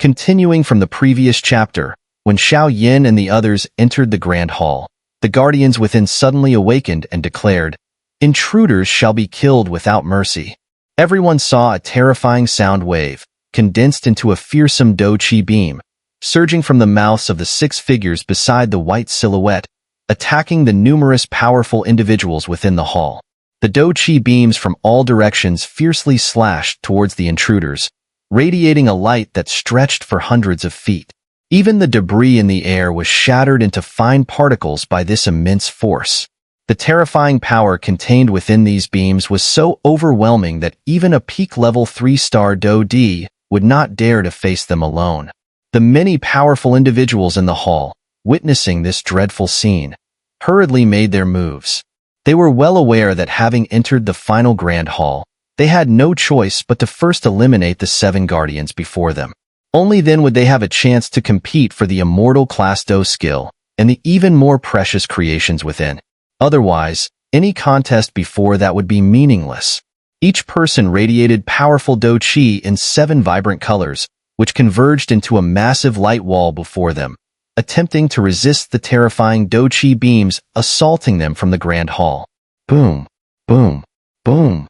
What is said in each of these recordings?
Continuing from the previous chapter, when Xiao Yan and the others entered the Grand Hall, the guardians within suddenly awakened and declared, "Intruders shall be killed without mercy." Everyone saw a terrifying sound wave, condensed into a fearsome Dou Qi beam, surging from the mouths of the 6 figures beside the white silhouette, attacking the numerous powerful individuals within the hall. The Dou Qi beams from all directions fiercely slashed towards the intruders, radiating a light that stretched for hundreds of feet. Even the debris in the air was shattered into fine particles by this immense force. The terrifying power contained within these beams was so overwhelming that even a peak-level 3-star Dou Di would not dare to face them alone. The many powerful individuals in the hall, witnessing this dreadful scene, hurriedly made their moves. They were well aware that having entered the final Grand Hall, they had no choice but to first eliminate the 7 guardians before them. Only then would they have a chance to compete for the Immortal Class Dou Skill and the even more precious creations within. Otherwise, any contest before that would be meaningless. Each person radiated powerful Dou Qi in 7 vibrant colors, which converged into a massive light wall before them, attempting to resist the terrifying Dou Qi beams assaulting them from the Grand Hall. Boom, boom, boom.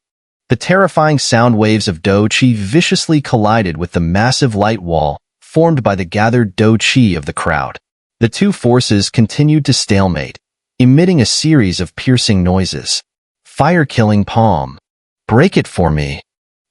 The terrifying sound waves of Dou Qi viciously collided with the massive light wall formed by the gathered Dou Qi of the crowd. The two forces continued to stalemate, emitting a series of piercing noises. Fire-killing palm. Break it for me.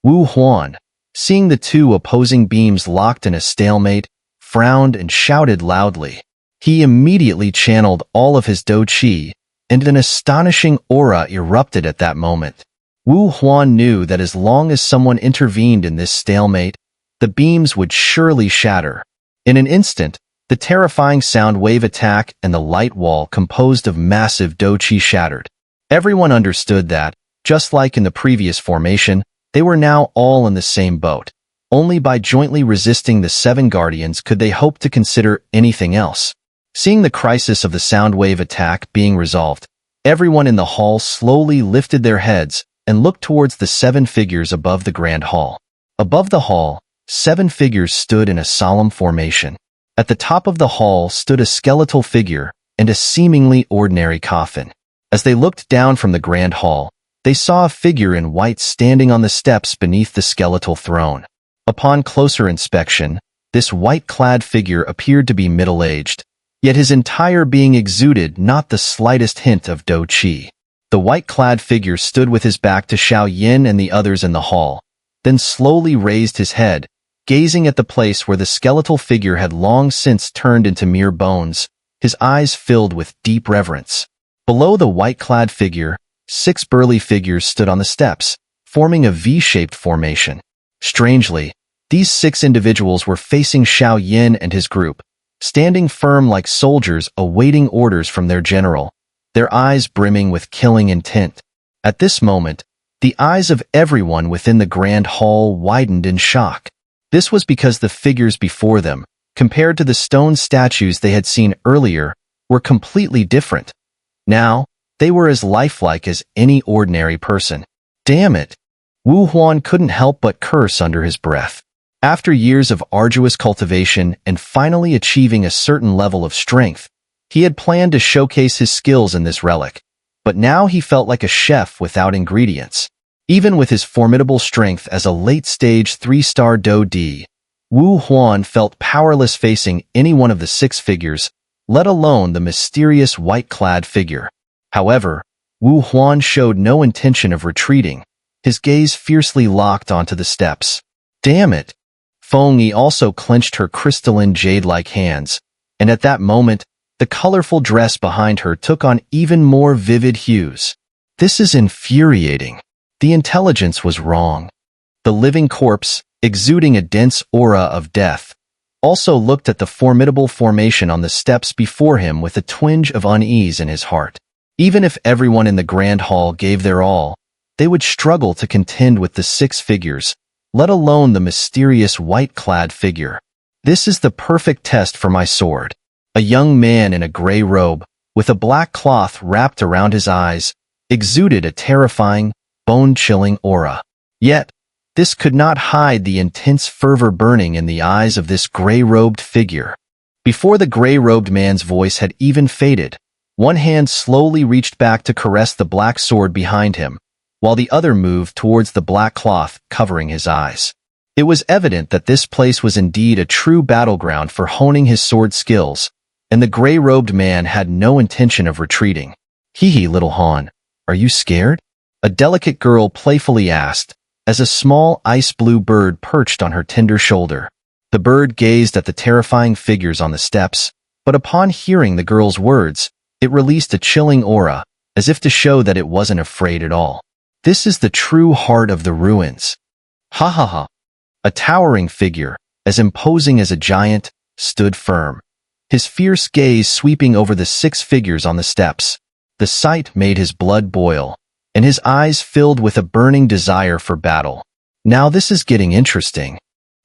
Wu Huan, seeing the two opposing beams locked in a stalemate, frowned and shouted loudly. He immediately channeled all of his Dou Qi, and an astonishing aura erupted at that moment. Wu Huan knew that as long as someone intervened in this stalemate, the beams would surely shatter. In an instant, the terrifying sound wave attack and the light wall composed of massive Dou Qi shattered. Everyone understood that, just like in the previous formation, they were now all in the same boat. Only by jointly resisting the 7 guardians could they hope to consider anything else. Seeing the crisis of the sound wave attack being resolved, everyone in the hall slowly lifted their heads and looked towards the 7 figures above the Grand Hall. Above the hall, 7 figures stood in a solemn formation. At the top of the hall stood a skeletal figure and a seemingly ordinary coffin. As they looked down from the Grand Hall, they saw a figure in white standing on the steps beneath the skeletal throne. Upon closer inspection, this white-clad figure appeared to be middle-aged, yet his entire being exuded not the slightest hint of Dou Qi. The white-clad figure stood with his back to Xiao Yan and the others in the hall, then slowly raised his head, gazing at the place where the skeletal figure had long since turned into mere bones, his eyes filled with deep reverence. Below the white-clad figure, 6 burly figures stood on the steps, forming a V-shaped formation. Strangely, these 6 individuals were facing Xiao Yan and his group, standing firm like soldiers awaiting orders from their general, their eyes brimming with killing intent. At this moment, the eyes of everyone within the Grand Hall widened in shock. This was because the figures before them, compared to the stone statues they had seen earlier, were completely different. Now, they were as lifelike as any ordinary person. Damn it! Wu Huan couldn't help but curse under his breath. After years of arduous cultivation and finally achieving a certain level of strength, he had planned to showcase his skills in this relic, but now he felt like a chef without ingredients. Even with his formidable strength as a late-stage 3-star Dou Di, Wu Huan felt powerless facing any one of the 6 figures, let alone the mysterious white-clad figure. However, Wu Huan showed no intention of retreating, his gaze fiercely locked onto the steps. Damn it! Feng Yi also clenched her crystalline jade-like hands, and at that moment, the colorful dress behind her took on even more vivid hues. This is infuriating. The intelligence was wrong. The living corpse, exuding a dense aura of death, also looked at the formidable formation on the steps before him with a twinge of unease in his heart. Even if everyone in the Grand Hall gave their all, they would struggle to contend with the 6 figures, let alone the mysterious white-clad figure. This is the perfect test for my sword. A young man in a gray robe, with a black cloth wrapped around his eyes, exuded a terrifying, bone-chilling aura. Yet, This could not hide the intense fervor burning in the eyes of this gray-robed figure. Before the gray-robed man's voice had even faded, one hand slowly reached back to caress the black sword behind him, while the other moved towards the black cloth covering his eyes. It was evident that this place was indeed a true battleground for honing his sword skills, and the gray-robed man had no intention of retreating. "Hee, little Han, are you scared?" a delicate girl playfully asked, as a small ice-blue bird perched on her tender shoulder. The bird gazed at the terrifying figures on the steps, but upon hearing the girl's words, it released a chilling aura, as if to show that it wasn't afraid at all. "This is the true heart of the ruins." Ha ha ha. A towering figure, as imposing as a giant, stood firm, his fierce gaze sweeping over the 6 figures on the steps. The sight made his blood boil, and his eyes filled with a burning desire for battle. Now this is getting interesting.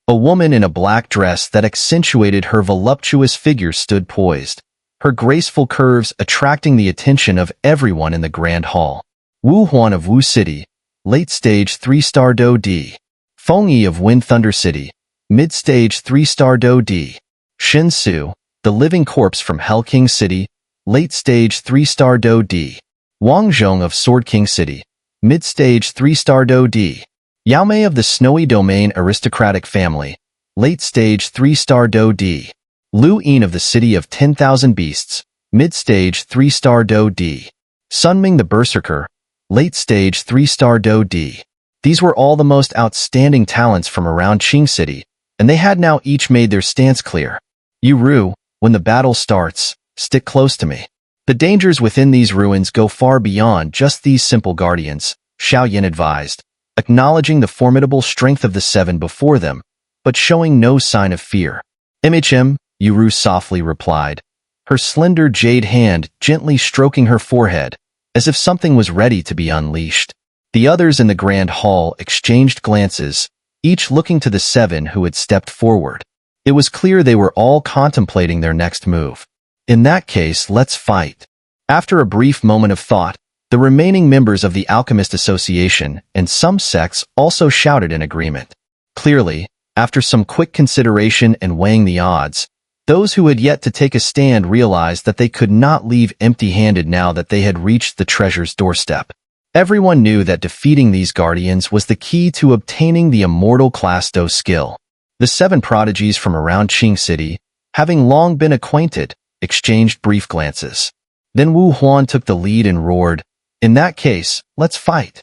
A woman in a black dress that accentuated her voluptuous figure stood poised, her graceful curves attracting the attention of everyone in the grand hall. Wu Huan of Wu City, late stage 3-star Dou D. Feng Yi of Wind Thunder City, mid stage 3-star Dou D. Shin Su, the living corpse from Hell King City, late stage 3-star Dou D. Wang Zhong of Sword King City, mid-stage 3-star Dou D. Yao Mei of the Snowy Domain Aristocratic Family, late-stage 3-star Dou D. Lu Yin of the City of 10,000 Beasts, mid-stage 3-star Dou D. Sun Ming the Berserker, late-stage 3-star Dou D. These were all the most outstanding talents from around Qing City, and they had now each made their stance clear. "Yu Ru, when the battle starts, stick close to me. The dangers within these ruins go far beyond just these simple guardians," Xiao Yan advised, acknowledging the formidable strength of the 7 before them, but showing no sign of fear. "MHM," Yu softly replied, her slender jade hand gently stroking her forehead, as if something was ready to be unleashed. The others in the grand hall exchanged glances, each looking to the 7 who had stepped forward. It was clear they were all contemplating their next move. "In that case, let's fight." After a brief moment of thought, the remaining members of the Alchemist Association and some sects also shouted in agreement. Clearly, after some quick consideration and weighing the odds, those who had yet to take a stand realized that they could not leave empty-handed now that they had reached the treasure's doorstep. Everyone knew that defeating these guardians was the key to obtaining the Immortal Class Dou Skill. The 7 prodigies from around Qing City, having long been acquainted, exchanged brief glances. Then Wu Huan took the lead and roared, "In that case, let's fight."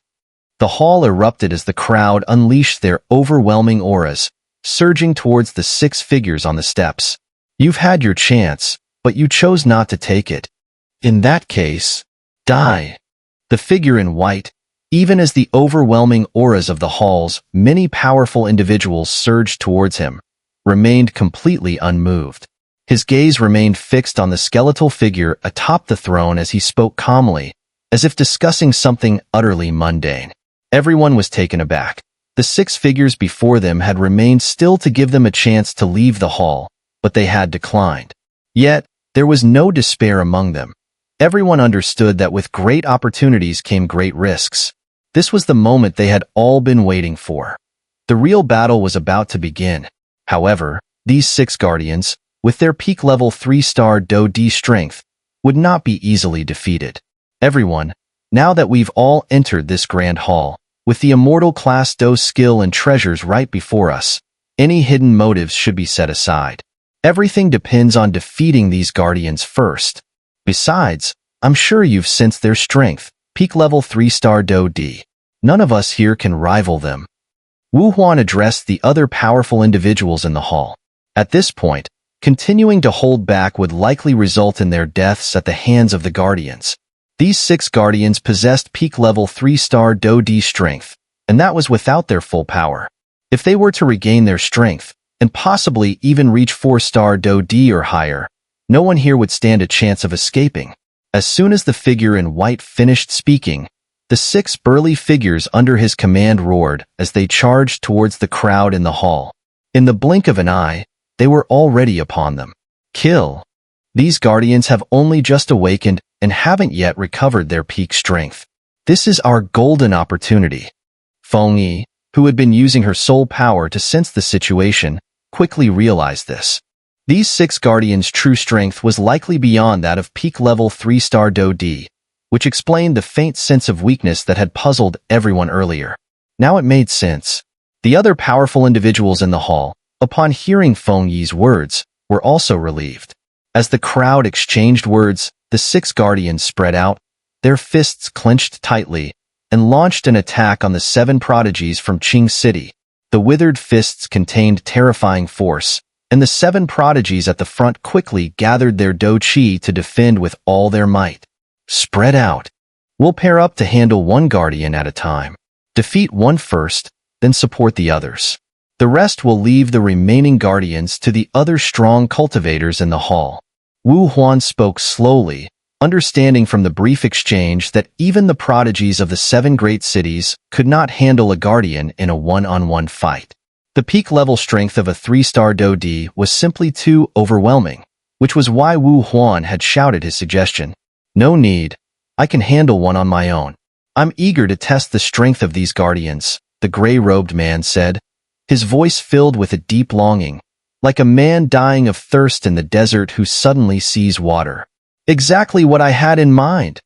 The hall erupted as the crowd unleashed their overwhelming auras, surging towards the 6 figures on the steps. "You've had your chance, but you chose not to take it. In that case, die." The figure in white, even as the overwhelming auras of the hall's many powerful individuals surged towards him, remained completely unmoved. His gaze remained fixed on the skeletal figure atop the throne as he spoke calmly, as if discussing something utterly mundane. Everyone was taken aback. The 6 figures before them had remained still to give them a chance to leave the hall, but they had declined. Yet, there was no despair among them. Everyone understood that with great opportunities came great risks. This was the moment they had all been waiting for. The real battle was about to begin. However, these 6 guardians, with their peak level 3-star Dou D strength, would not be easily defeated. "Everyone, now that we've all entered this grand hall, with the Immortal Class Dou Skill and treasures right before us, any hidden motives should be set aside. Everything depends on defeating these guardians first. Besides, I'm sure you've sensed their strength, peak level 3-star Dou D. None of us here can rival them." Wu Huan addressed the other powerful individuals in the hall. At this point, continuing to hold back would likely result in their deaths at the hands of the guardians. These 6 guardians possessed peak level 3-star Dou D strength, and that was without their full power. If they were to regain their strength, and possibly even reach 4-star Dou D or higher, no one here would stand a chance of escaping. As soon as the figure in white finished speaking, the 6 burly figures under his command roared as they charged towards the crowd in the hall. In the blink of an eye, they were already upon them. "Kill." These guardians have only just awakened and haven't yet recovered their peak strength. This is our golden opportunity. Feng Yi, who had been using her soul power to sense the situation, quickly realized this. These 6 guardians' true strength was likely beyond that of peak-level 3-star Dou D, which explained the faint sense of weakness that had puzzled everyone earlier. Now it made sense. The other powerful individuals in the hall, upon hearing Feng Yi's words, were also relieved. As the crowd exchanged words, the 6 guardians spread out, their fists clenched tightly, and launched an attack on the 7 prodigies from Qing City. The withered fists contained terrifying force, and the 7 prodigies at the front quickly gathered their Dou Qi to defend with all their might. Spread out. We'll pair up to handle one guardian at a time. Defeat one first, then support the others. The rest will leave the remaining guardians to the other strong cultivators in the hall. Wu Huan spoke slowly, understanding from the brief exchange that even the prodigies of the 7 great cities could not handle a guardian in a one-on-one fight. The peak-level strength of a 3-star Dou D was simply too overwhelming, which was why Wu Huan had shouted his suggestion. No need. I can handle one on my own. I'm eager to test the strength of these guardians, the gray-robed man said, his voice filled with a deep longing, like a man dying of thirst in the desert who suddenly sees water. Exactly what I had in mind.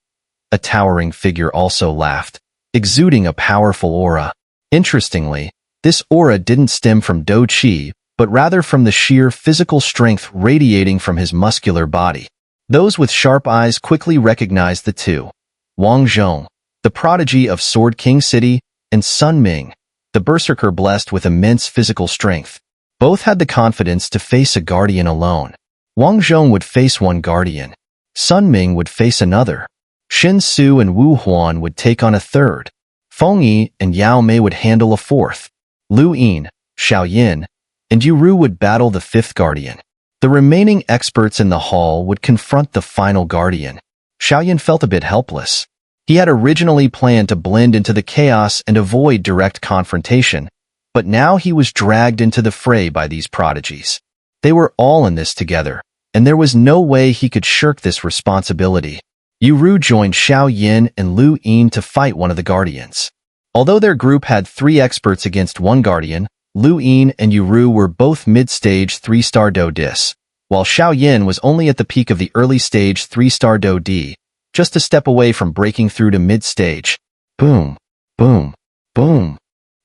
A towering figure also laughed, exuding a powerful aura. Interestingly, this aura didn't stem from Dou Qi, but rather from the sheer physical strength radiating from his muscular body. Those with sharp eyes quickly recognized the two. Wang Zhong, the prodigy of Sword King City, and Sun Ming, the berserker blessed with immense physical strength. Both had the confidence to face a guardian alone. Wang Zhong would face one guardian. Sun Ming would face another. Xin Su and Wu Huan would take on a third. Feng Yi and Yao Mei would handle a fourth. Lu Yin, Xiao Yan, and Yu Ru would battle the 5th guardian. The remaining experts in the hall would confront the final guardian. Xiao Yan felt a bit helpless. He had originally planned to blend into the chaos and avoid direct confrontation, but now he was dragged into the fray by these prodigies. They were all in this together, and there was no way he could shirk this responsibility. Yu Ru joined Xiao Yan and Lu Yin to fight one of the guardians. Although their group had 3 experts against one guardian, Lu Yin and Yu Ru were both mid-stage 3-star Dou Dis, while Xiao Yan was only at the peak of the early-stage 3-star Dou D, just a step away from breaking through to mid-stage. Boom, boom, boom.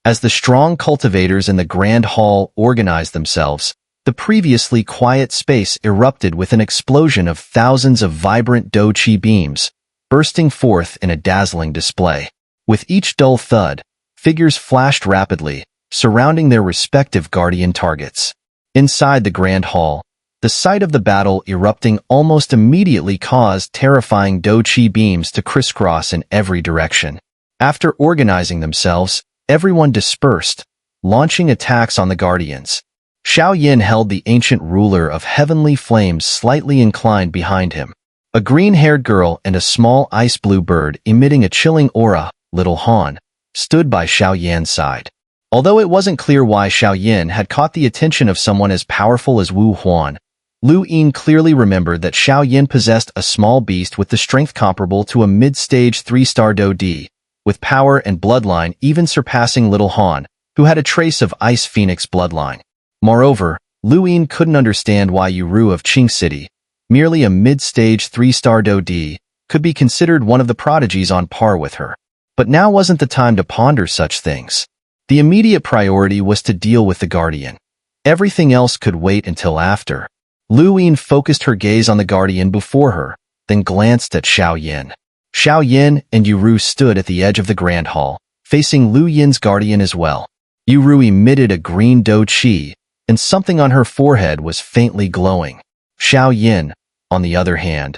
As the strong cultivators in the Grand Hall organized themselves, the previously quiet space erupted with an explosion of thousands of vibrant Dou Qi beams, bursting forth in a dazzling display. With each dull thud, figures flashed rapidly, surrounding their respective guardian targets. Inside the Grand Hall, the sight of the battle erupting almost immediately caused terrifying Dou Qi beams to crisscross in every direction. After organizing themselves, everyone dispersed, launching attacks on the guardians. Xiao Yan held the ancient ruler of heavenly flames slightly inclined behind him. A green-haired girl and a small ice-blue bird emitting a chilling aura, Little Han, stood by Xiao Yan's side. Although it wasn't clear why Xiao Yan had caught the attention of someone as powerful as Wu Huan, Lu Yin clearly remembered that Xiao Yan possessed a small beast with the strength comparable to a mid-stage 3-star Dou D, with power and bloodline even surpassing Little Han, who had a trace of Ice Phoenix bloodline. Moreover, Lu Yin couldn't understand why Yu Ru of Qing City, merely a mid-stage 3-star Dou D, could be considered one of the prodigies on par with her. But now wasn't the time to ponder such things. The immediate priority was to deal with the guardian. Everything else could wait until after. Lu Yin focused her gaze on the guardian before her, then glanced at Xiao Yan. Xiao Yan and Yu Ru stood at the edge of the Grand Hall, facing Lu Yin's guardian as well. Yu Ru emitted a green Dou Qi, and something on her forehead was faintly glowing. Xiao Yan, on the other hand,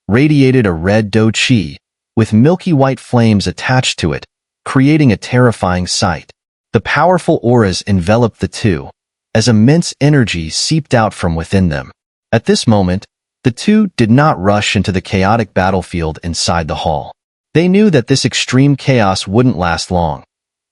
radiated a red Dou Qi, with milky white flames attached to it, creating a terrifying sight. The powerful auras enveloped the two, as immense energy seeped out from within them. At this moment, the two did not rush into the chaotic battlefield inside the hall. They knew that this extreme chaos wouldn't last long.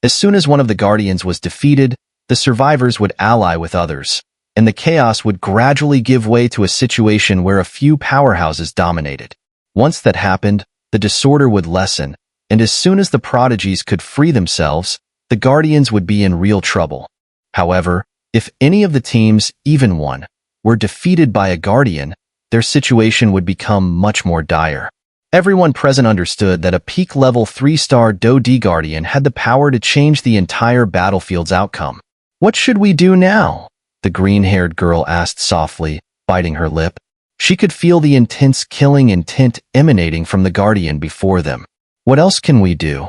As soon as one of the guardians was defeated, the survivors would ally with others, and the chaos would gradually give way to a situation where a few powerhouses dominated. Once that happened, the disorder would lessen, and as soon as the prodigies could free themselves, the Guardians would be in real trouble. However, if any of the teams, even one, were defeated by a Guardian, their situation would become much more dire. Everyone present understood that a peak level 3-star Dou Guardian had the power to change the entire battlefield's outcome. What should we do now? The green-haired girl asked softly, biting her lip. She could feel the intense killing intent emanating from the Guardian before them. What else can we do?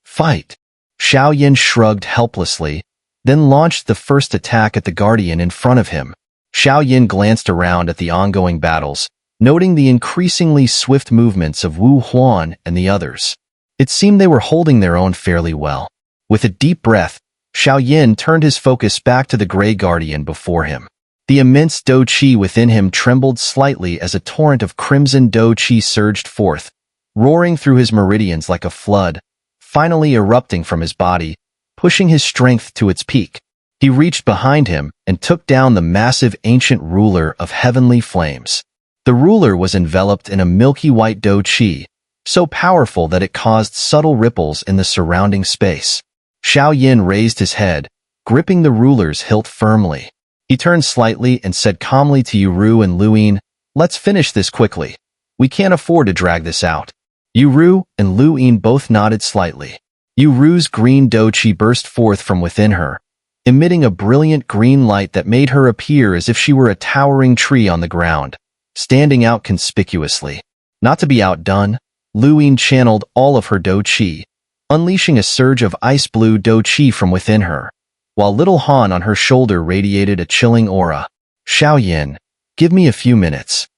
Fight. Xiao Yan shrugged helplessly, then launched the first attack at the Guardian in front of him. Xiao Yan glanced around at the ongoing battles, noting the increasingly swift movements of Wu Huan and the others. It seemed they were holding their own fairly well. With a deep breath, Xiao Yan turned his focus back to the Grey Guardian before him. The immense Dou Qi within him trembled slightly as a torrent of crimson Dou Qi surged forth, roaring through his meridians like a flood, finally erupting from his body, pushing his strength to its peak. He reached behind him and took down the massive ancient ruler of heavenly flames. The ruler was enveloped in a milky white Dou Qi, so powerful that it caused subtle ripples in the surrounding space. Xiao Yan raised his head, gripping the ruler's hilt firmly. He turned slightly and said calmly to Yuru and Luyin, "Let's finish this quickly. We can't afford to drag this out." Yuru and Luyin both nodded slightly. Yuru's green Dou Qi burst forth from within her, emitting a brilliant green light that made her appear as if she were a towering tree on the ground, standing out conspicuously. Not to be outdone, Luyin channeled all of her Dou Qi, unleashing a surge of ice-blue Dou Qi from within her, while little Han on her shoulder radiated a chilling aura. "Xiao Yan, give me a few minutes,"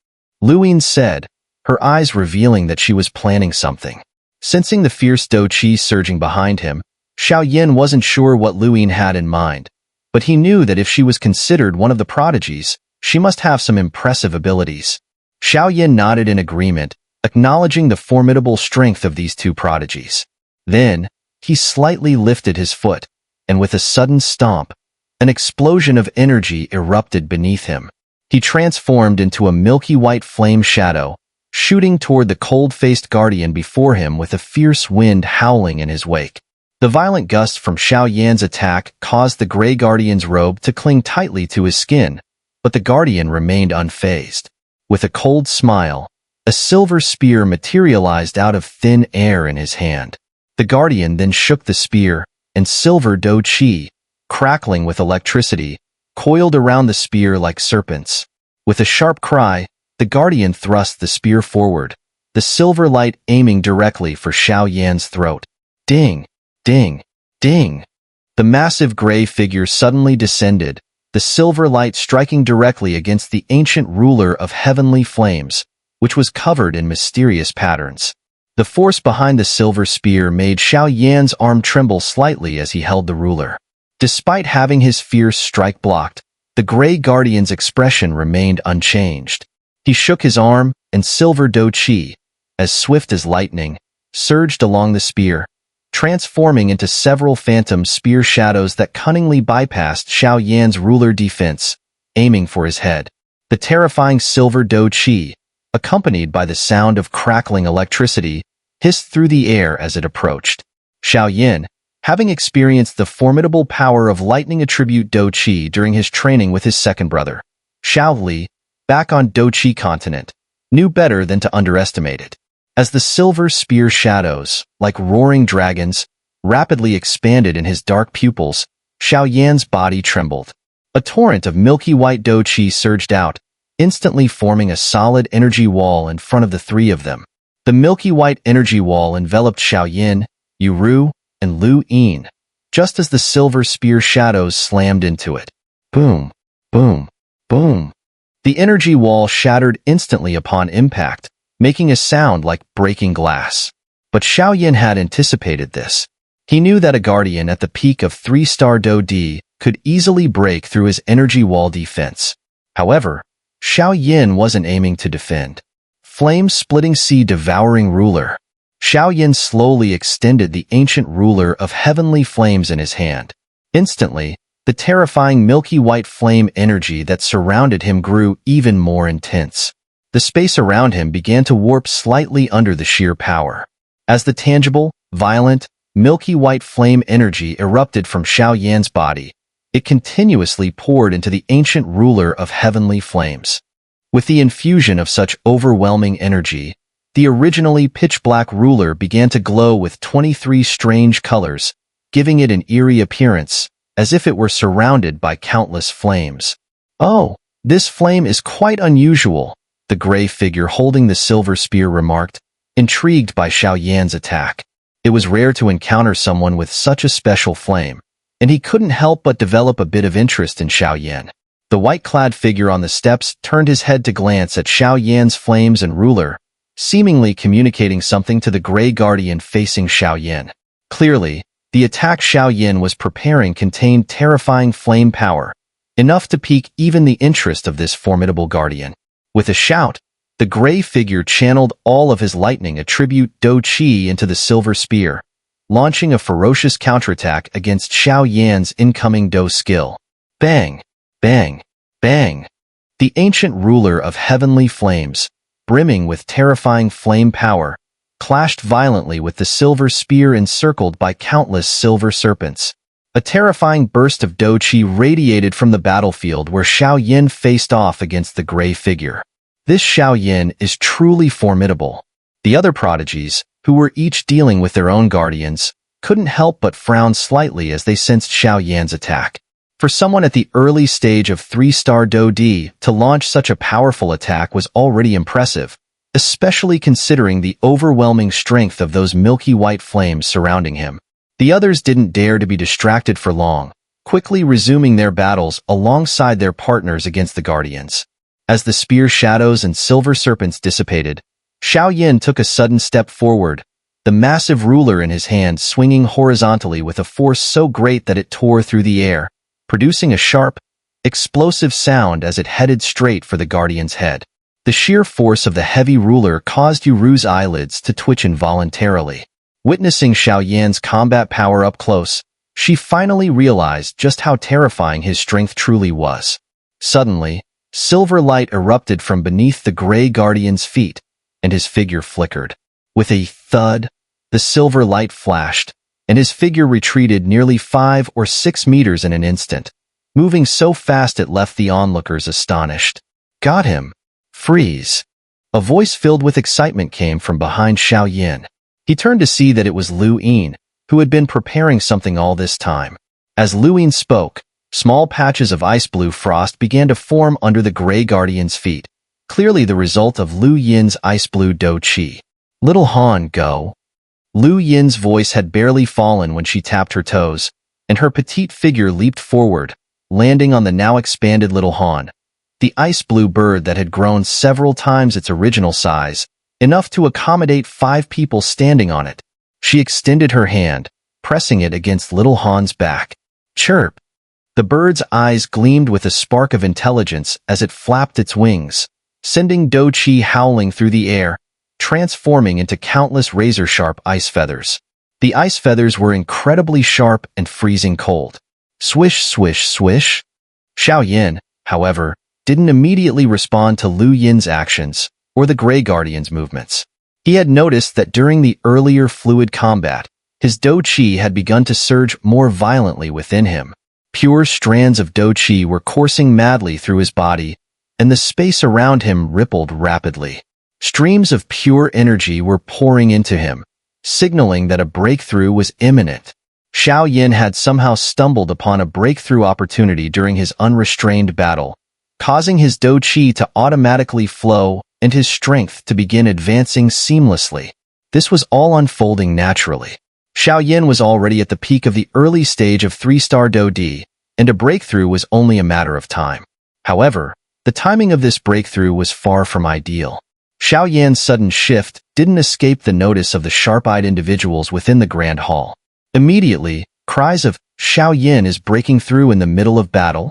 Luyin said, her eyes revealing that she was planning something. Sensing the fierce Dou Qi surging behind him, Xiao Yan wasn't sure what Luyin had in mind, but he knew that if she was considered one of the Prodigies, she must have some impressive abilities. Xiao Yan nodded in agreement, acknowledging the formidable strength of these two Prodigies. Then, he slightly lifted his foot, and with a sudden stomp, an explosion of energy erupted beneath him. He transformed into a milky white flame shadow, shooting toward the cold-faced Guardian before him with a fierce wind howling in his wake. The violent gust from Xiao Yan's attack caused the Grey Guardian's robe to cling tightly to his skin, but the Guardian remained unfazed. With a cold smile, a silver spear materialized out of thin air in his hand. The Guardian then shook the spear, and silver Dou Qi, crackling with electricity, coiled around the spear like serpents. With a sharp cry, the Guardian thrust the spear forward, the silver light aiming directly for Xiao Yan's throat. Ding! Ding! Ding! The massive gray figure suddenly descended, the silver light striking directly against the ancient ruler of heavenly flames, which was covered in mysterious patterns. The force behind the silver spear made Xiao Yan's arm tremble slightly as he held the ruler. Despite having his fierce strike blocked, the Grey Guardian's expression remained unchanged. He shook his arm, and silver Dou Qi, as swift as lightning, surged along the spear, transforming into several phantom spear shadows that cunningly bypassed Xiao Yan's ruler defense, aiming for his head. The terrifying silver Dou Qi, accompanied by the sound of crackling electricity, hissed through the air as it approached. Xiao Yan, having experienced the formidable power of lightning attribute Dou Qi during his training with his second brother, Xiao Li, back on Dou Qi continent, knew better than to underestimate it. As the silver spear shadows, like roaring dragons, rapidly expanded in his dark pupils, Xiao Yan's body trembled. A torrent of milky white Dou Qi surged out, instantly forming a solid energy wall in front of the three of them. The milky white energy wall enveloped Xiao Yan, Yuru, and Lu Yin, just as the silver spear shadows slammed into it. Boom! Boom! Boom! The energy wall shattered instantly upon impact, making a sound like breaking glass. But Xiao Yan had anticipated this. He knew that a Guardian at the peak of 3-star Dou Di could easily break through his energy wall defense. However, Xiao Yan wasn't aiming to defend. Flame-splitting sea-devouring ruler. Xiao Yan slowly extended the ancient ruler of heavenly flames in his hand. Instantly, the terrifying milky white flame energy that surrounded him grew even more intense. The space around him began to warp slightly under the sheer power. As the tangible, violent, Milky white flame energy erupted from Xiao Yan's body. It continuously poured into the ancient ruler of heavenly flames. With the infusion of such overwhelming energy, the originally pitch-black ruler began to glow with 23 strange colors, giving it an eerie appearance, as if it were surrounded by countless flames. "Oh, this flame is quite unusual," the gray figure holding the silver spear remarked, intrigued by Xiao Yan's attack. It was rare to encounter someone with such a special flame, and he couldn't help but develop a bit of interest in Xiao Yan. The white-clad figure on the steps turned his head to glance at Xiao Yan's flames and ruler, seemingly communicating something to the gray guardian facing Xiao Yan. Clearly, the attack Xiao Yan was preparing contained terrifying flame power, enough to pique even the interest of this formidable guardian. With a shout, the gray figure channeled all of his lightning attribute Dou Qi into the silver spear, launching a ferocious counterattack against Xiao Yan's incoming Dou skill. Bang! Bang! Bang! The ancient ruler of heavenly flames, brimming with terrifying flame power, clashed violently with the silver spear encircled by countless silver serpents. A terrifying burst of Dou Qi radiated from the battlefield where Xiao Yan faced off against the gray figure. This Xiao Yan is truly formidable. The other prodigies, who were each dealing with their own guardians, couldn't help but frown slightly as they sensed Xiao Yan's attack. For someone at the early stage of 3-star Dou Di to launch such a powerful attack was already impressive, especially considering the overwhelming strength of those milky white flames surrounding him. The others didn't dare to be distracted for long, quickly resuming their battles alongside their partners against the guardians. As the spear shadows and silver serpents dissipated, Xiao Yan took a sudden step forward, the massive ruler in his hand swinging horizontally with a force so great that it tore through the air, producing a sharp, explosive sound as it headed straight for the guardian's head. The sheer force of the heavy ruler caused Yuru's eyelids to twitch involuntarily. Witnessing Xiao Yan's combat power up close, she finally realized just how terrifying his strength truly was. Suddenly, silver light erupted from beneath the gray guardian's feet, and his figure flickered. With a thud, the silver light flashed, and his figure retreated nearly 5 or 6 meters in an instant, moving so fast it left the onlookers astonished. "Got him! Freeze!" A voice filled with excitement came from behind Xiao Yan. He turned to see that it was Lu Yin, who had been preparing something all this time. As Lu Yin spoke, small patches of ice-blue frost began to form under the gray guardian's feet, clearly the result of Lu Yin's ice-blue Dou Qi. "Little Han, go." Lu Yin's voice had barely fallen when she tapped her toes, and her petite figure leaped forward, landing on the now expanded little Han, the ice-blue bird that had grown several times its original size, enough to accommodate 5 people standing on it. She extended her hand, pressing it against little Han's back. Chirp! The bird's eyes gleamed with a spark of intelligence as it flapped its wings, sending Dou Qi howling through the air, transforming into countless razor-sharp ice feathers. The ice feathers were incredibly sharp and freezing cold. Swish, swish, swish. Xiao Yan, however, didn't immediately respond to Lu Yin's actions or the Gray Guardian's movements. He had noticed that during the earlier fluid combat, his Dou Qi had begun to surge more violently within him. Pure strands of Dou Qi were coursing madly through his body, and the space around him rippled rapidly. Streams of pure energy were pouring into him, signaling that a breakthrough was imminent. Xiao Yan had somehow stumbled upon a breakthrough opportunity during his unrestrained battle, causing his Dou Qi to automatically flow and his strength to begin advancing seamlessly. This was all unfolding naturally. Xiao Yan was already at the peak of the early stage of 3-star Dou Di, and a breakthrough was only a matter of time. However, the timing of this breakthrough was far from ideal. Xiao Yan's sudden shift didn't escape the notice of the sharp-eyed individuals within the Grand Hall. Immediately, cries of "Xiao Yan is breaking through in the middle of battle"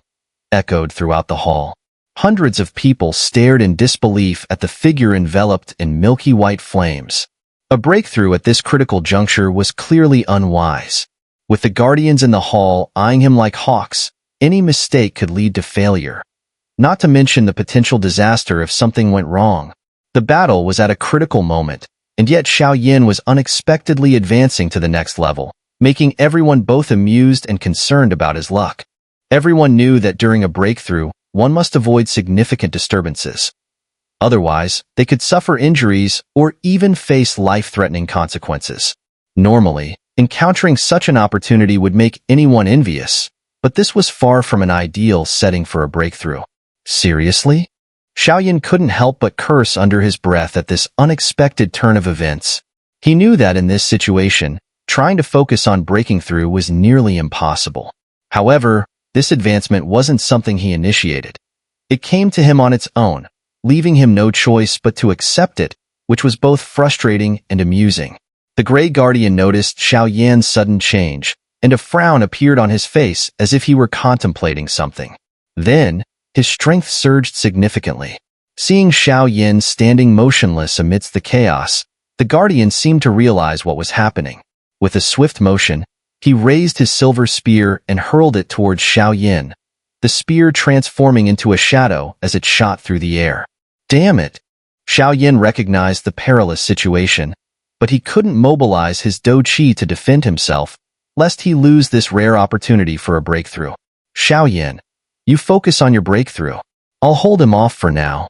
echoed throughout the hall. Hundreds of people stared in disbelief at the figure enveloped in milky white flames. A breakthrough at this critical juncture was clearly unwise. With the guardians in the hall eyeing him like hawks, any mistake could lead to failure. Not to mention the potential disaster if something went wrong. The battle was at a critical moment, and yet Xiao Yan was unexpectedly advancing to the next level, making everyone both amused and concerned about his luck. Everyone knew that during a breakthrough, one must avoid significant disturbances. Otherwise, they could suffer injuries or even face life-threatening consequences. Normally, encountering such an opportunity would make anyone envious, but this was far from an ideal setting for a breakthrough. Seriously? Xiao Yan couldn't help but curse under his breath at this unexpected turn of events. He knew that in this situation, trying to focus on breaking through was nearly impossible. However, this advancement wasn't something he initiated. It came to him on its own, leaving him no choice but to accept it, which was both frustrating and amusing. The Grey Guardian noticed Xiao Yan's sudden change, and a frown appeared on his face as if he were contemplating something. Then, his strength surged significantly. Seeing Xiao Yan standing motionless amidst the chaos, the Guardian seemed to realize what was happening. With a swift motion, he raised his silver spear and hurled it towards Xiao Yan, the spear transforming into a shadow as it shot through the air. Damn it! Xiao Yan recognized the perilous situation, but he couldn't mobilize his Dou Qi to defend himself, lest he lose this rare opportunity for a breakthrough. Xiao Yan, you focus on your breakthrough. I'll hold him off for now.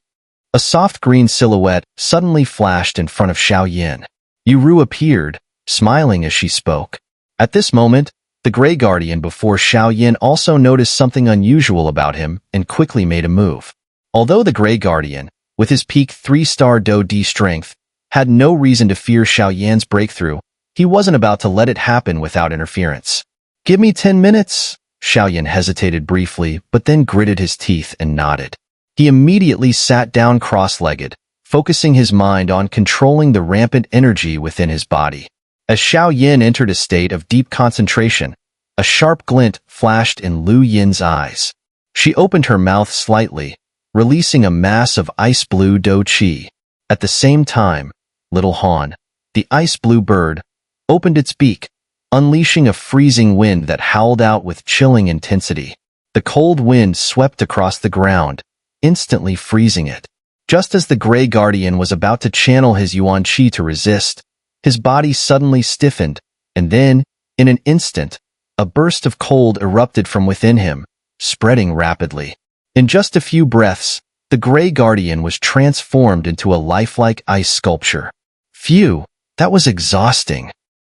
A soft green silhouette suddenly flashed in front of Xiao Yan. Yuru appeared, smiling as she spoke. At this moment, the Grey Guardian before Xiao Yan also noticed something unusual about him and quickly made a move. Although the Grey Guardian, with his peak 3-star Dou D strength, had no reason to fear Xiao Yan's breakthrough, he wasn't about to let it happen without interference. Give me 10 minutes? Xiao Yan hesitated briefly, but then gritted his teeth and nodded. He immediately sat down cross-legged, focusing his mind on controlling the rampant energy within his body. As Xiao Yan entered a state of deep concentration, a sharp glint flashed in Lu Yin's eyes. She opened her mouth slightly, releasing a mass of ice-blue Dou Qi. At the same time, Little Han, the ice-blue bird, opened its beak, unleashing a freezing wind that howled out with chilling intensity. The cold wind swept across the ground, instantly freezing it. Just as the Grey Guardian was about to channel his Yuan Qi to resist, his body suddenly stiffened, and then, in an instant, a burst of cold erupted from within him, spreading rapidly. In just a few breaths, the Grey Guardian was transformed into a lifelike ice sculpture. Phew, that was exhausting.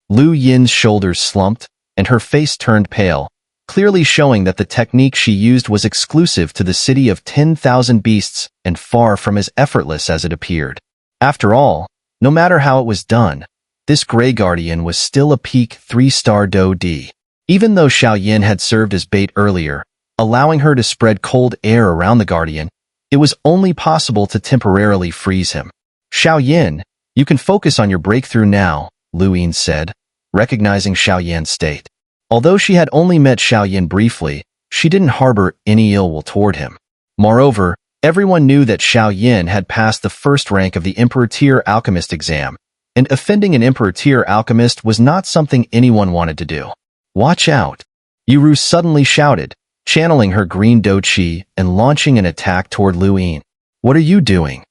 Lu Yin's shoulders slumped, and her face turned pale, clearly showing that the technique she used was exclusive to the city of 10,000 beasts and far from as effortless as it appeared. After all, no matter how it was done, this Grey Guardian was still a peak 3-star Dou D. Even though Xiao Yan had served as bait earlier, allowing her to spread cold air around the Guardian, it was only possible to temporarily freeze him. Xiao Yan, you can focus on your breakthrough now, Lu Yin said, recognizing Xiao Yan's state. Although she had only met Xiao Yan briefly, she didn't harbor any ill will toward him. Moreover, everyone knew that Xiao Yan had passed the first rank of the Emperor Tier Alchemist exam, and offending an Emperor Tier Alchemist was not something anyone wanted to do. Watch out! Yuru suddenly shouted, channeling her green Dou Qi and launching an attack toward Lu Yin. What are you doing?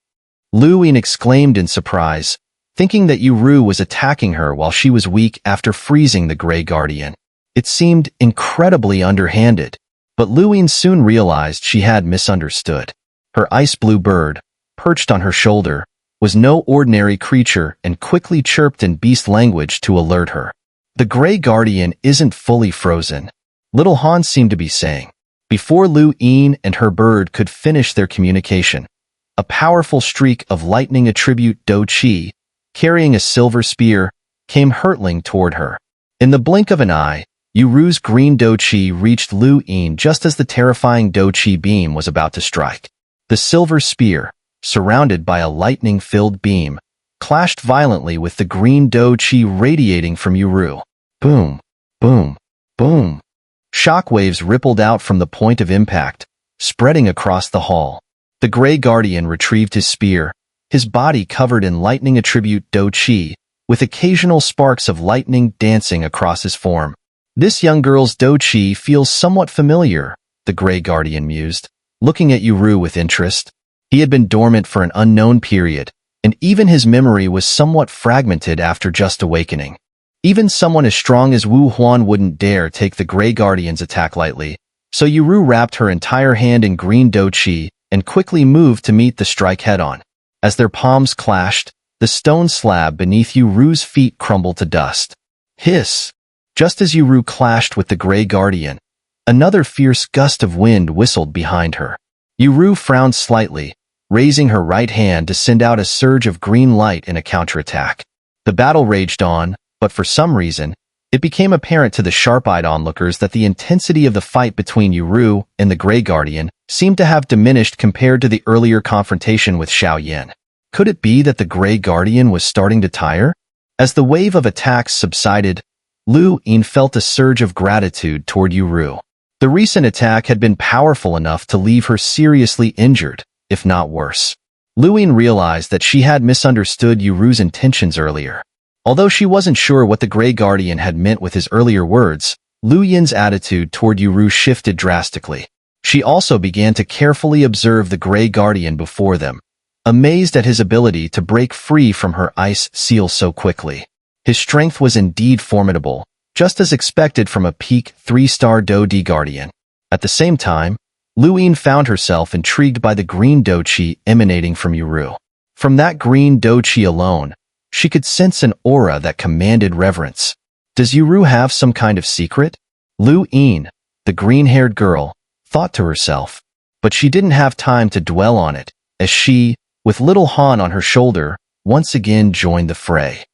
Lu Yin exclaimed in surprise, thinking that Yuru was attacking her while she was weak after freezing the Grey Guardian. It seemed incredibly underhanded, but Lu Yin soon realized she had misunderstood. Her ice-blue bird, perched on her shoulder, was no ordinary creature and quickly chirped in beast language to alert her. The Grey Guardian isn't fully frozen, Little Han seemed to be saying. Before Lu Yin and her bird could finish their communication, a powerful streak of lightning attribute Dou Qi, carrying a silver spear, came hurtling toward her. In the blink of an eye, Yuru's green Dou Qi reached Lu Yin just as the terrifying Dou Qi beam was about to strike. The silver spear, surrounded by a lightning-filled beam, clashed violently with the green Dou Qi radiating from Yuru. Boom, boom, boom. Shockwaves rippled out from the point of impact, spreading across the hall. The Grey Guardian retrieved his spear, his body covered in lightning attribute Dou Qi, with occasional sparks of lightning dancing across his form. This young girl's Dou Qi feels somewhat familiar, the Grey Guardian mused, looking at Yuru with interest. He had been dormant for an unknown period, and even his memory was somewhat fragmented after just awakening. Even someone as strong as Wu Huan wouldn't dare take the Grey Guardian's attack lightly, so Yuru wrapped her entire hand in green Dou Qi and quickly moved to meet the strike head-on. As their palms clashed, the stone slab beneath Yuru's feet crumbled to dust. Hiss! Just as Yuru clashed with the Grey Guardian, another fierce gust of wind whistled behind her. Yuru frowned slightly, raising her right hand to send out a surge of green light in a counterattack. The battle raged on, but for some reason, it became apparent to the sharp-eyed onlookers that the intensity of the fight between Yuru and the Grey Guardian seemed to have diminished compared to the earlier confrontation with Xiao Yan. Could it be that the Grey Guardian was starting to tire? As the wave of attacks subsided, Lu Yin felt a surge of gratitude toward Yuru. The recent attack had been powerful enough to leave her seriously injured, if not worse. Lu Yin realized that she had misunderstood Yuru's intentions earlier. Although she wasn't sure what the Grey Guardian had meant with his earlier words, Lu Yin's attitude toward Yuru shifted drastically. She also began to carefully observe the Grey Guardian before them, amazed at his ability to break free from her ice seal so quickly. His strength was indeed formidable, just as expected from a peak 3-star Dou Di Guardian. At the same time, Lu Yin found herself intrigued by the green Dou Qi emanating from Yuru. From that green Dou Qi alone, she could sense an aura that commanded reverence. Does Yuru have some kind of secret? Lu Yin, the green-haired girl, thought to herself. But she didn't have time to dwell on it, as she, with little Han on her shoulder, once again joined the fray.